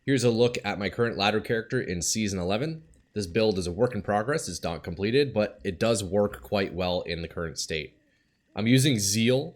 Here's a look at my current ladder character in Season 11. This build is a work in progress, it's not completed, but it does work quite well in the current state. I'm using Zeal,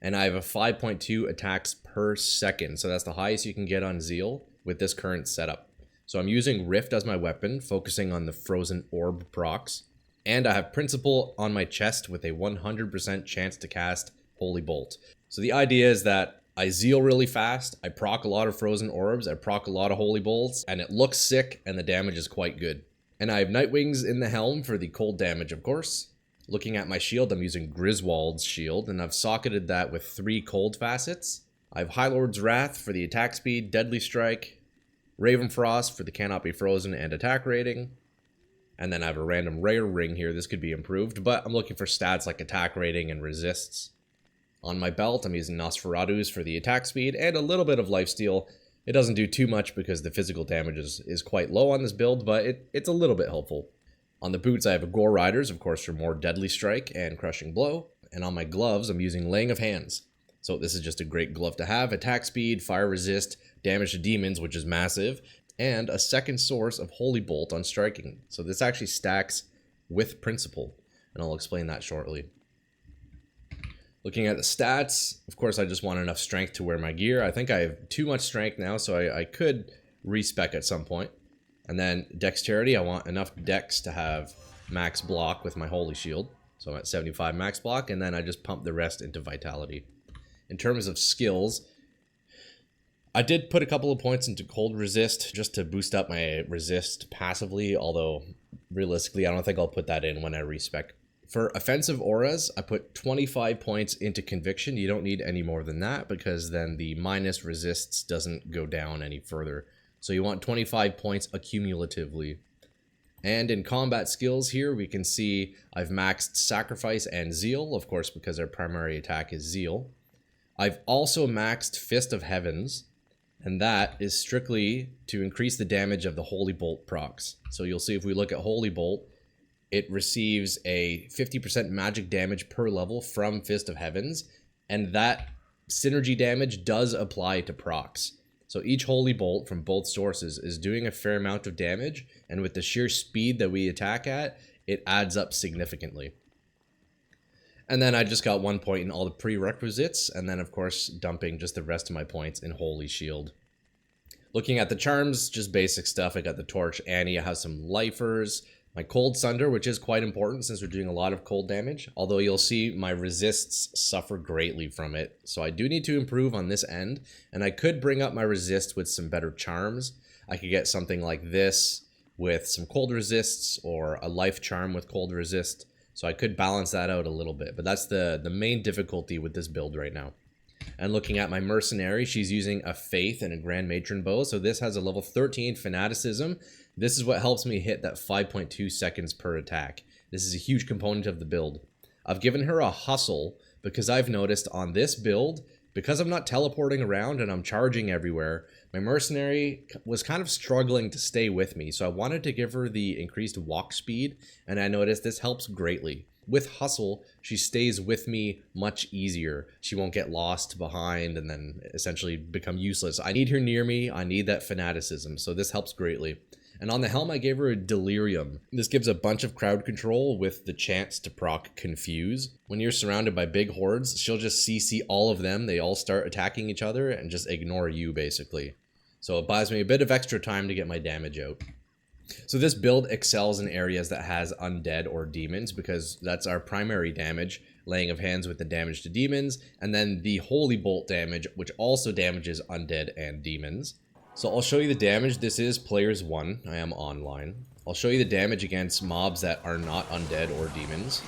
and I have a 5.2 attacks per second, so that's the highest you can get on Zeal with this current setup. So I'm using Rift as my weapon, focusing on the frozen orb procs, and I have Principle on my chest with a 100% chance to cast Holy Bolt. So the idea is that I Zeal really fast, I proc a lot of frozen orbs, I proc a lot of Holy Bolts, and it looks sick, and the damage is quite good. And I have Nightwings in the helm for the cold damage, of course. Looking at my shield, I'm using Griswold's shield, and I've socketed that with 3 cold facets. I have High Lord's Wrath for the attack speed, Deadly Strike, Raven Frost for the cannot be frozen and attack rating, and then I have a random rare ring here. This could be improved, but I'm looking for stats like attack rating and resists. On my belt, I'm using Nosferatu's for the attack speed and a little bit of lifesteal. It doesn't do too much because the physical damage is quite low on this build, but it's a little bit helpful. On the boots, I have a Gore Riders, of course, for more Deadly Strike and Crushing Blow. And on my gloves, I'm using Laying of Hands. So this is just a great glove to have. Attack speed, fire resist, damage to demons, which is massive, and a second source of Holy Bolt on striking. So this actually stacks with Principle, and I'll explain that shortly. Looking at the stats, of course, I just want enough strength to wear my gear. I think I have too much strength now, so I could respec at some point. And then Dexterity, I want enough dex to have max block with my Holy Shield. So I'm at 75 max block, and then I just pump the rest into Vitality. In terms of skills, I did put a couple of points into Cold Resist just to boost up my resist passively, although realistically, I don't think I'll put that in when I respec. For offensive auras, I put 25 points into Conviction. You don't need any more than that because then the minus resists doesn't go down any further. So you want 25 points accumulatively. And in combat skills here, we can see I've maxed Sacrifice and Zeal, of course, because our primary attack is Zeal. I've also maxed Fist of Heavens, and that is strictly to increase the damage of the Holy Bolt procs. So you'll see if we look at Holy Bolt, it receives a 50% magic damage per level from Fist of Heavens, and that synergy damage does apply to procs. So each Holy Bolt from both sources is doing a fair amount of damage, and with the sheer speed that we attack at, it adds up significantly. And then I just got 1 point in all the prerequisites, and then of course dumping just the rest of my points in Holy Shield. Looking at the charms, just basic stuff. I got the Torch Annie, I have some Lifers, my Cold Sunder, which is quite important since we're doing a lot of cold damage, although you'll see my resists suffer greatly from it. So I do need to improve on this end, and I could bring up my resist with some better charms. I could get something like this with some cold resists or a life charm with cold resist. So I could balance that out a little bit, but that's the main difficulty with this build right now. And looking at my Mercenary, she's using a Faith and a Grand Matron bow. So this has a level 13 Fanaticism. This is what helps me hit that 5.2 seconds per attack. This is a huge component of the build. I've given her a Hustle because I've noticed on this build, because I'm not teleporting around and I'm charging everywhere, my Mercenary was kind of struggling to stay with me. So I wanted to give her the increased walk speed, and I noticed this helps greatly. With Hustle, she stays with me much easier. She won't get lost behind and then essentially become useless. I need her near me. I need that Fanaticism, so this helps greatly. And on the helm, I gave her a Delirium. This gives a bunch of crowd control with the chance to proc Confuse. When you're surrounded by big hordes, she'll just CC all of them. They all start attacking each other and just ignore you, basically. So it buys me a bit of extra time to get my damage out. So this build excels in areas that has undead or demons because that's our primary damage, laying of hands with the damage to demons, and then the Holy Bolt damage, which also damages undead and demons. So I'll show you the damage. This is players 1. I am online. I'll show you the damage against mobs that are not undead or demons.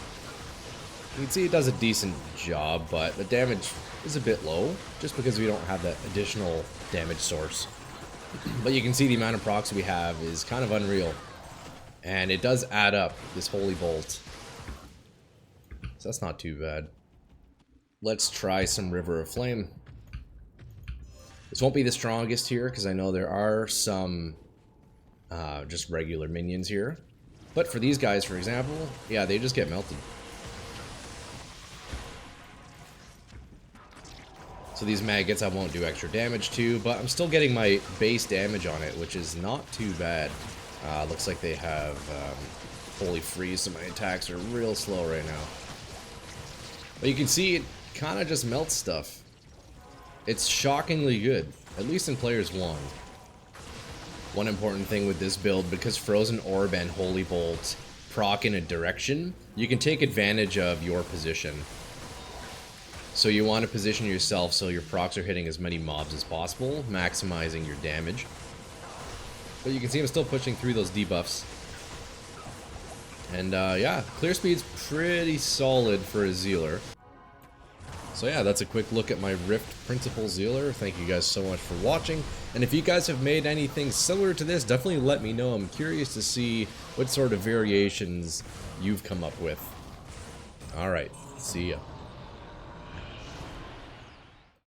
You can see it does a decent job, but the damage is a bit low just because we don't have that additional damage source. But you can see the amount of procs we have is kind of unreal. And it does add up, this Holy Bolt. So that's not too bad. Let's try some River of Flame. This won't be the strongest here, because I know there are some just regular minions here. But for these guys, for example, yeah, they just get melted. So these maggots I won't do extra damage to, but I'm still getting my base damage on it, which is not too bad. Looks like they have Holy Freeze, so my attacks are real slow right now. But you can see it kind of just melts stuff. It's shockingly good, at least in Players 1. One important thing with this build, because Frozen Orb and Holy Bolt proc in a direction, you can take advantage of your position. So you want to position yourself so your procs are hitting as many mobs as possible, maximizing your damage. But you can see I'm still pushing through those debuffs. And yeah, clear speed's pretty solid for a Zealer. So yeah, that's a quick look at my Rift Principle Zealer. Thank you guys so much for watching. And if you guys have made anything similar to this, definitely let me know. I'm curious to see what sort of variations you've come up with. Alright, see ya.